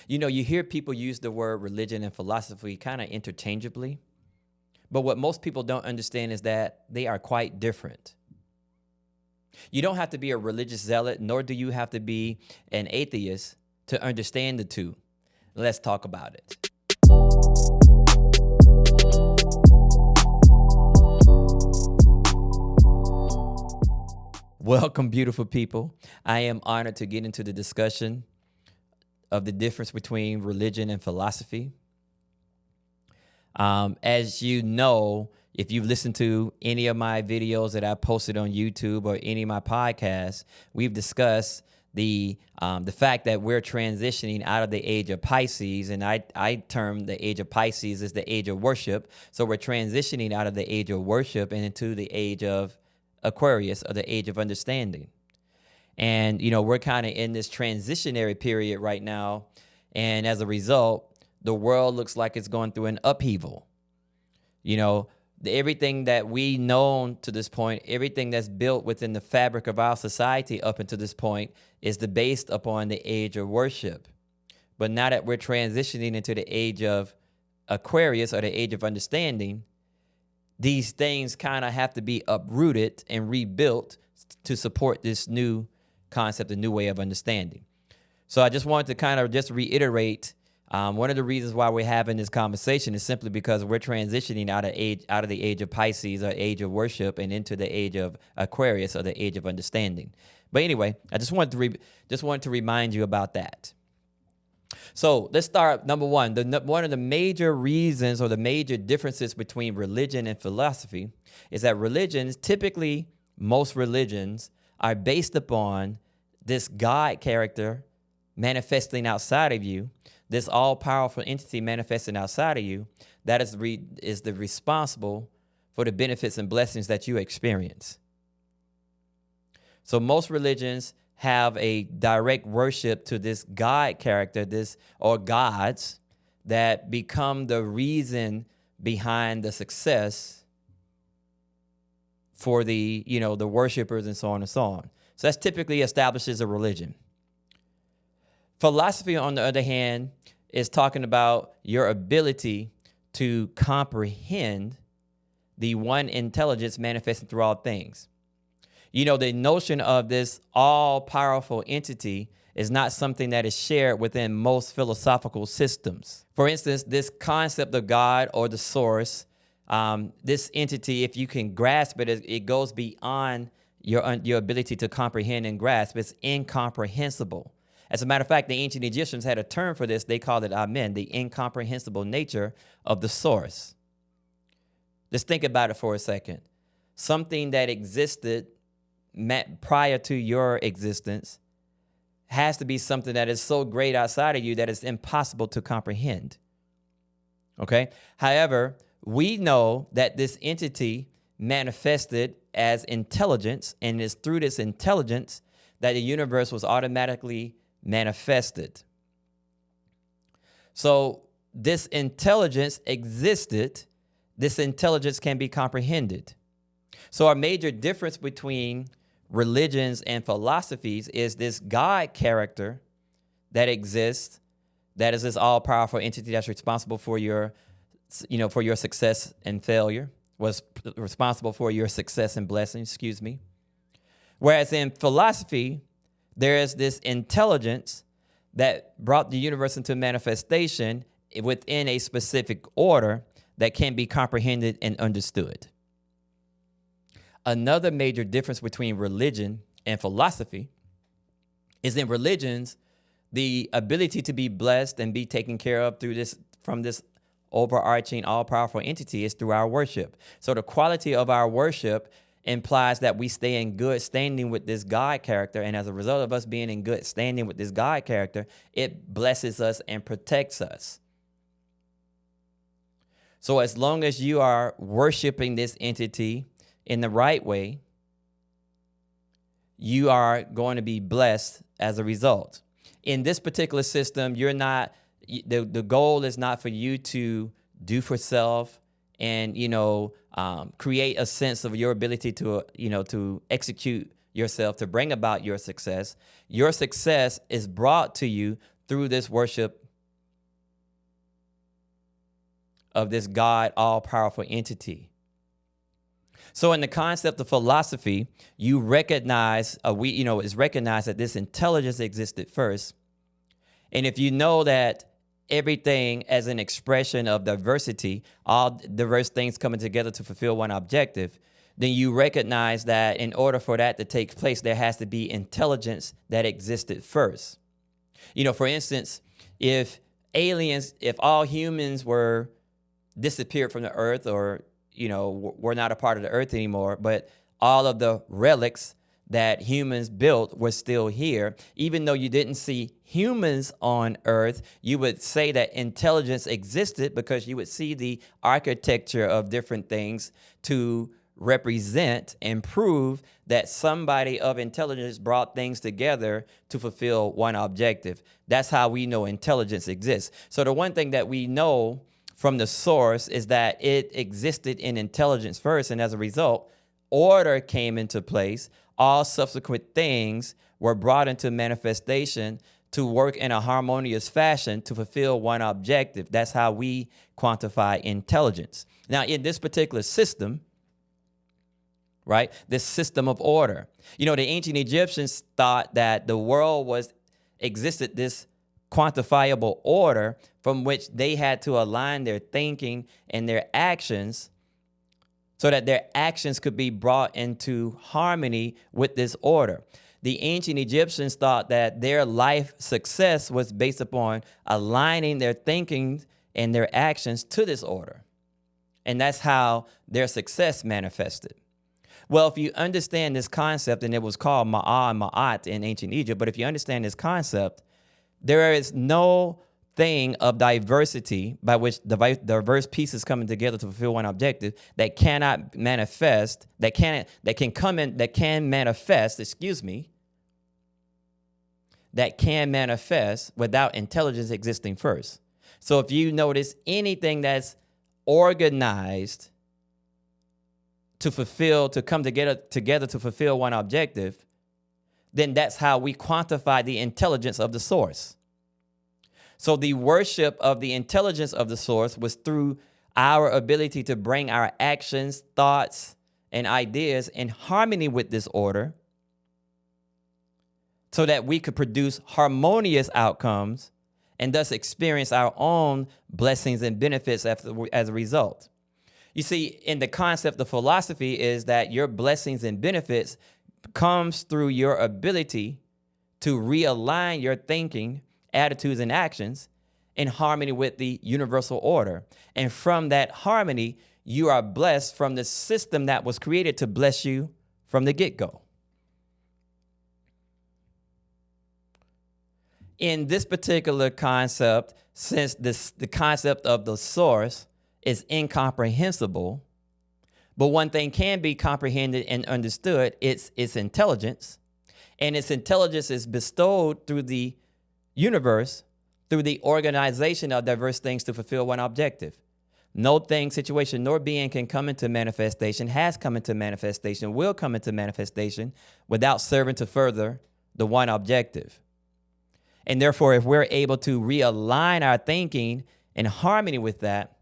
You know, you hear people use the word religion and philosophy kind of interchangeably, but what most people don't understand is that they are quite different. You don't have to be a religious zealot, nor do you have to be an atheist to understand the two. Let's talk about it. Welcome, beautiful people. I am honored to get into the discussion of the difference between religion and philosophy. As you know, if you've listened to any of my videos that I posted on YouTube or any of my podcasts, we've discussed the fact that we're transitioning out of the age of Pisces, and I term the age of Pisces as the age of worship. So we're transitioning out of the age of worship and into the age of Aquarius, or the age of understanding. And, we're kind of in this transitionary period right now. And as a result, the world looks like it's going through an upheaval. Everything that we known to this point, everything that's built within the fabric of our society up until this point is based upon the age of worship. But now that we're transitioning into the age of Aquarius, or the age of understanding, these things kind of have to be uprooted and rebuilt to support this new concept, a new way of understanding. So I just wanted to kind of just reiterate, one of the reasons why we're having this conversation is simply because we're transitioning out of the age of Pisces, or age of worship, and into the age of Aquarius, or the age of understanding. But anyway, I just wanted to remind you about that. So let's start. Number one, one of the major reasons or the major differences between religion and philosophy is that religions, typically most religions, are based upon this God character manifesting outside of you, this all-powerful entity manifesting outside of you that is the responsible for the benefits and blessings that you experience. So most religions have a direct worship to this God character, or gods that become the reason behind the success for the worshipers, and so on and so on. So that's typically establishes a religion. Philosophy, on the other hand, is talking about your ability to comprehend the one intelligence manifesting through all things. The notion of this all-powerful entity is not something that is shared within most philosophical systems. For instance, this concept of God or the source, this entity, if you can grasp it, it goes beyond your ability to comprehend and grasp. It's incomprehensible. As a matter of fact, the ancient Egyptians had a term for this. They called it Amen, the incomprehensible nature of the source. Just think about it for a second. Something that existed prior to your existence has to be something that is so great outside of you that it's impossible to comprehend. Okay? However, we know that this entity manifested as intelligence, and it's through this intelligence that the universe was automatically manifested. So this intelligence existed. This intelligence can be comprehended. So a major difference between religions and philosophies is this God character that exists, that is this all-powerful entity that's responsible for your success and failure, was responsible for your success and blessing, Whereas in philosophy, there is this intelligence that brought the universe into manifestation within a specific order that can be comprehended and understood. Another major difference between religion and philosophy is in religions, the ability to be blessed and be taken care of from this overarching all-powerful entity is through our worship. So the quality of our worship implies that we stay in good standing with this God character, and as a result of us being in good standing with this God character, it blesses us and protects us. So as long as you are worshiping this entity in the right way, you are going to be blessed as a result. In this particular system, the goal is not for you to do for self and, create a sense of your ability to execute yourself to bring about your success. Your success is brought to you through this worship of this God, all-powerful entity. So in the concept of philosophy, you recognize, it's recognized that this intelligence existed first. And if you know that everything as an expression of diversity, all diverse things coming together to fulfill one objective, then you recognize that in order for that to take place, there has to be intelligence that existed first. For instance, if all humans were disappeared from the earth, or we're not a part of the earth anymore, but all of the relics that humans built were still here. Even though you didn't see humans on earth, you would say that intelligence existed because you would see the architecture of different things to represent and prove that somebody of intelligence brought things together to fulfill one objective. That's how we know intelligence exists. So the one thing that we know from the source is that it existed in intelligence first, and as a result, order came into place. All subsequent things were brought into manifestation to work in a harmonious fashion to fulfill one objective. That's how we quantify intelligence. Now, in this particular system, right, this system of order, the ancient Egyptians thought that the world existed this quantifiable order from which they had to align their thinking and their actions so that their actions could be brought into harmony with this order. The ancient Egyptians thought that their life success was based upon aligning their thinking and their actions to this order. And that's how their success manifested. Well, if you understand this concept, and it was called Ma'a and Ma'at in ancient Egypt, but if you understand this concept, there is no thing of diversity by which diverse pieces coming together to fulfill one objective that cannot manifest, that can manifest without intelligence existing first. So if you notice anything that's organized to come together to fulfill one objective, then that's how we quantify the intelligence of the source. So the worship of the intelligence of the source was through our ability to bring our actions, thoughts, and ideas in harmony with this order so that we could produce harmonious outcomes and thus experience our own blessings and benefits as a result. You see, in the concept of philosophy is that your blessings and benefits comes through your ability to realign your thinking, attitudes, and actions in harmony with the universal order. And from that harmony, you are blessed from the system that was created to bless you from the get-go. In this particular concept, since the concept of the source is incomprehensible, but one thing can be comprehended and understood, it's intelligence. And its intelligence is bestowed through the universe, through the organization of diverse things to fulfill one objective. No thing, situation, nor being can come into manifestation, has come into manifestation, will come into manifestation without serving to further the one objective. And therefore, if we're able to realign our thinking in harmony with that,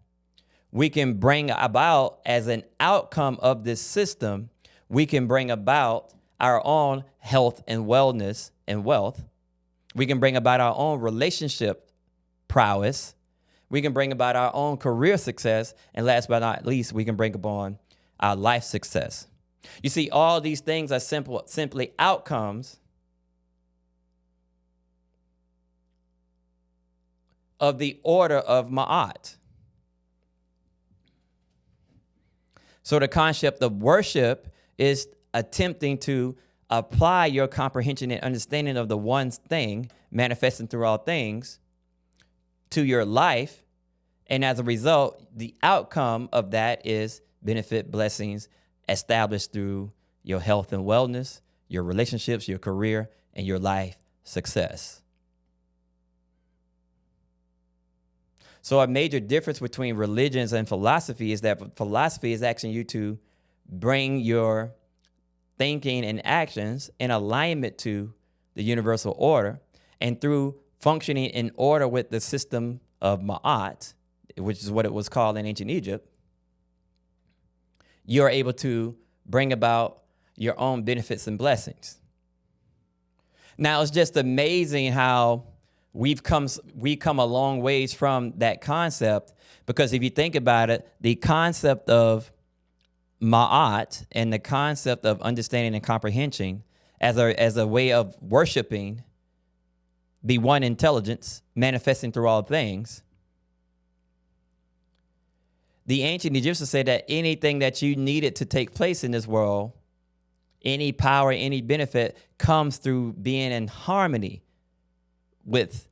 we can bring about, as an outcome of this system, we can bring about our own health and wellness and wealth. We can bring about our own relationship prowess. We can bring about our own career success. And last but not least, we can bring upon our life success. You see, all these things are simply outcomes of the order of Ma'at. So the concept of worship is attempting to apply your comprehension and understanding of the one thing manifesting through all things to your life. And as a result, the outcome of that is benefit, blessings established through your health and wellness, your relationships, your career, and your life success. So a major difference between religions and philosophy is that philosophy is asking you to bring your thinking and actions in alignment to the universal order. And through functioning in order with the system of Ma'at, which is what it was called in ancient Egypt, you're able to bring about your own benefits and blessings. Now, it's just amazing how we've come a long ways from that concept, because if you think about it, the concept of Ma'at and the concept of understanding and comprehension as a way of worshiping the one intelligence manifesting through all things, the ancient Egyptians said that anything that you needed to take place in this world, any power, any benefit, comes through being in harmony with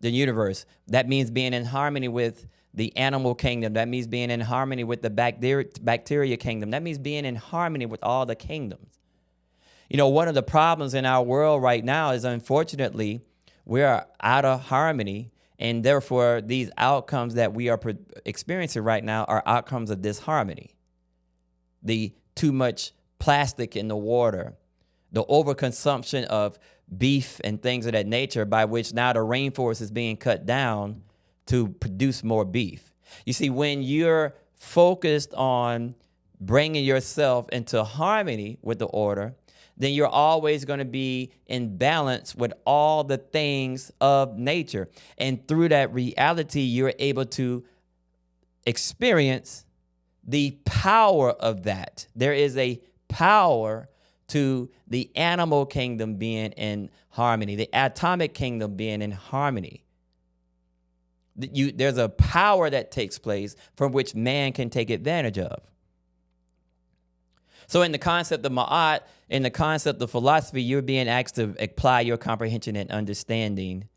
the universe. That means being in harmony with the animal kingdom. That means being in harmony with the bacteria kingdom. That means being in harmony with all the kingdoms. You know, one of the problems in our world right now is, unfortunately, we are out of harmony, and therefore these outcomes that we are experiencing right now are outcomes of disharmony. The too much plastic in the water, the overconsumption of beef and things of that nature, by which now the rainforest is being cut down to produce more beef. You see, when you're focused on bringing yourself into harmony with the order, then you're always going to be in balance with all the things of nature. And through that reality, you're able to experience the power of that. There is a power to the animal kingdom being in harmony, the atomic kingdom being in harmony. There's a power that takes place from which man can take advantage of. So in the concept of Ma'at, in the concept of philosophy, you're being asked to apply your comprehension and understanding.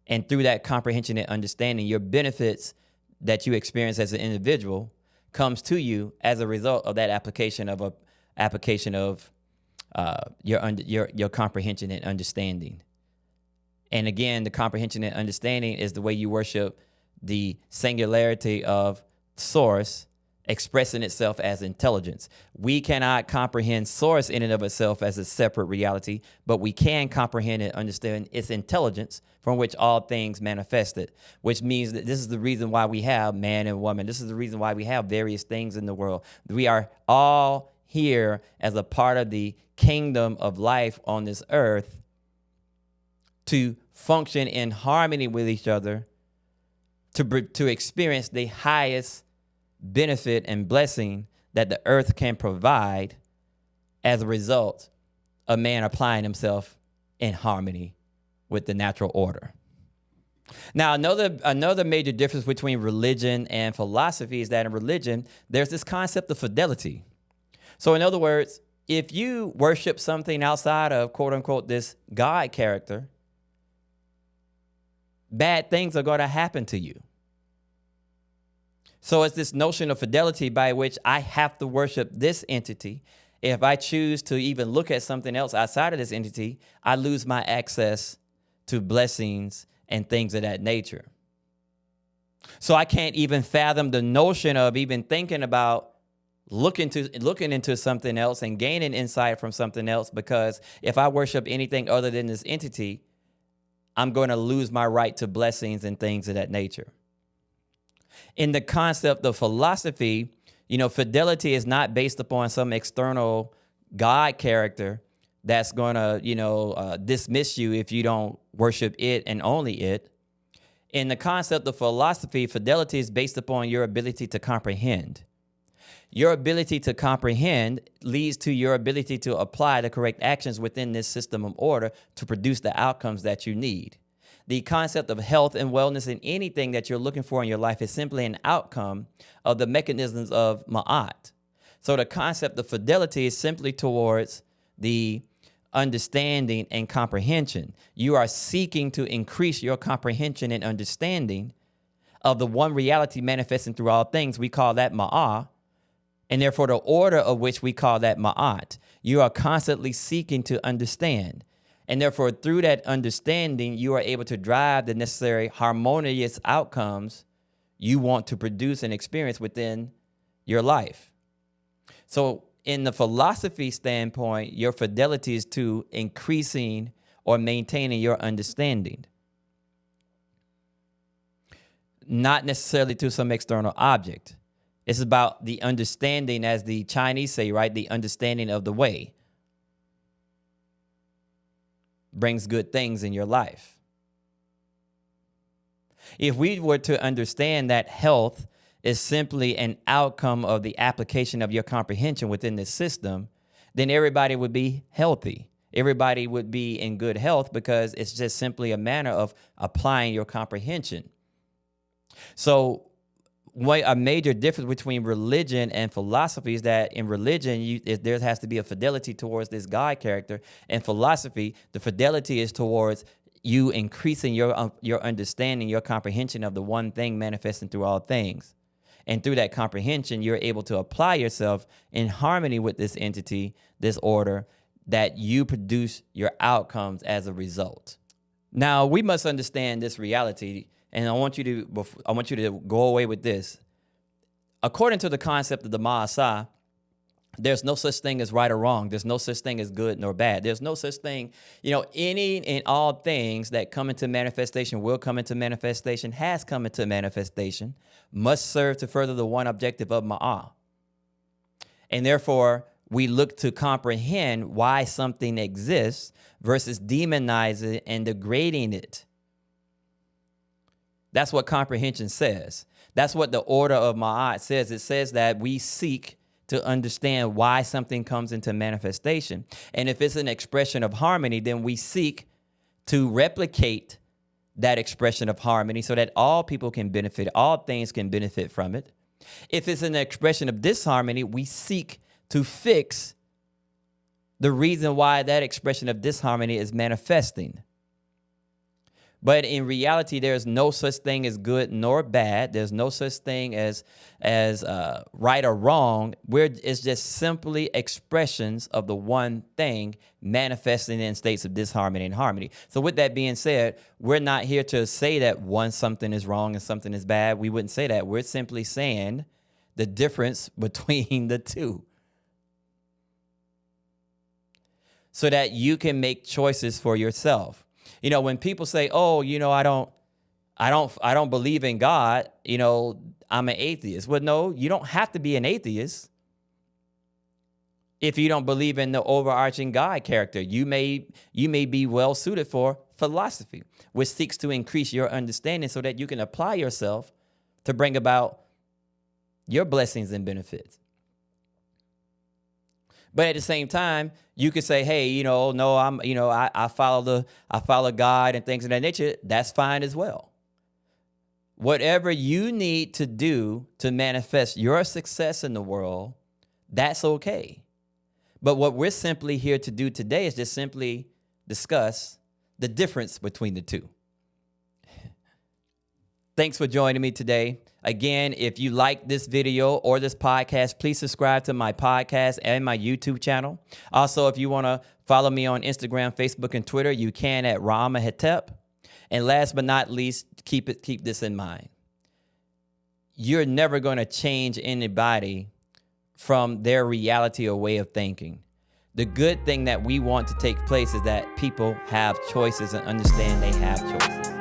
And through that comprehension and understanding, your benefits that you experience as an individual comes to you as a result of that application of your comprehension and understanding. And again, the comprehension and understanding is the way you worship the singularity of source expressing itself as intelligence. We cannot comprehend source in and of itself as a separate reality, but we can comprehend and understand its intelligence from which all things manifested, which means that this is the reason why we have man and woman. This is the reason why we have various things in the world. We are all here as a part of the kingdom of life on this earth to function in harmony with each other, to experience the highest benefit and blessing that the earth can provide as a result of man applying himself in harmony with the natural order. Now, another major difference between religion and philosophy is that in religion, there's this concept of fidelity. So in other words, if you worship something outside of, quote unquote, this God character, bad things are going to happen to you. So it's this notion of fidelity by which I have to worship this entity. If I choose to even look at something else outside of this entity, I lose my access to blessings and things of that nature. So I can't even fathom the notion of even thinking about looking into something else and gaining insight from something else, because if I worship anything other than this entity, I'm going to lose my right to blessings and things of that nature. In the concept of philosophy, fidelity is not based upon some external God character that's going to, dismiss you if you don't worship it and only it. In the concept of philosophy, fidelity is based upon your ability to comprehend. Your ability to comprehend leads to your ability to apply the correct actions within this system of order to produce the outcomes that you need. The concept of health and wellness in anything that you're looking for in your life is simply an outcome of the mechanisms of Ma'at. So the concept of fidelity is simply towards the understanding and comprehension. You are seeking to increase your comprehension and understanding of the one reality manifesting through all things. We call that Ma'at, and therefore the order of which we call that Ma'at. You are constantly seeking to understand. And therefore, through that understanding, you are able to drive the necessary harmonious outcomes you want to produce and experience within your life. So in the philosophy standpoint, your fidelity is to increasing or maintaining your understanding. not necessarily to some external object. It's about the understanding, as the Chinese say, right? The understanding of the way brings good things in your life. If we were to understand that health is simply an outcome of the application of your comprehension within the system, then everybody would be healthy. Everybody would be in good health, because it's just simply a matter of applying your comprehension. So a major difference between religion and philosophy is that in religion, there has to be a fidelity towards this God character. In philosophy, the fidelity is towards you increasing your understanding, your comprehension of the one thing manifesting through all things. And through that comprehension, you're able to apply yourself in harmony with this entity, this order, that you produce your outcomes as a result. Now, we must understand this reality, and I want you to go away with this. According to the concept of the Ma'asah, there's no such thing as right or wrong. There's no such thing as good nor bad. There's no such thing, any and all things that come into manifestation will come into manifestation, has come into manifestation, must serve to further the one objective of Ma'ah. And therefore, we look to comprehend why something exists versus demonizing and degrading it. That's what comprehension says. That's what the order of Ma'at says. It says that we seek to understand why something comes into manifestation. And if it's an expression of harmony, then we seek to replicate that expression of harmony so that all people can benefit, all things can benefit from it. If it's an expression of disharmony, we seek to fix the reason why that expression of disharmony is manifesting. But in reality, there's no such thing as good nor bad. There's no such thing as right or wrong. It's just simply expressions of the one thing manifesting in states of disharmony and harmony. So with that being said, we're not here to say that something is wrong and something is bad. We wouldn't say that. We're simply saying the difference between the two, so that you can make choices for yourself. When people say, "Oh, I don't believe in God," I'm an atheist. Well, no, you don't have to be an atheist if you don't believe in the overarching God character. You may be well suited for philosophy, which seeks to increase your understanding so that you can apply yourself to bring about your blessings and benefits. But at the same time, you could say, "Hey, no, I follow God and things of that nature." That's fine as well. Whatever you need to do to manifest your success in the world, that's okay. But what we're simply here to do today is just simply discuss the difference between the two. Thanks for joining me today. Again, if you like this video or this podcast, please subscribe to my podcast and my YouTube channel. Also, if you want to follow me on Instagram, Facebook, and Twitter, you can at Ramahetep. And last but not least, keep this in mind. You're never going to change anybody from their reality or way of thinking. The good thing that we want to take place is that people have choices and understand they have choices.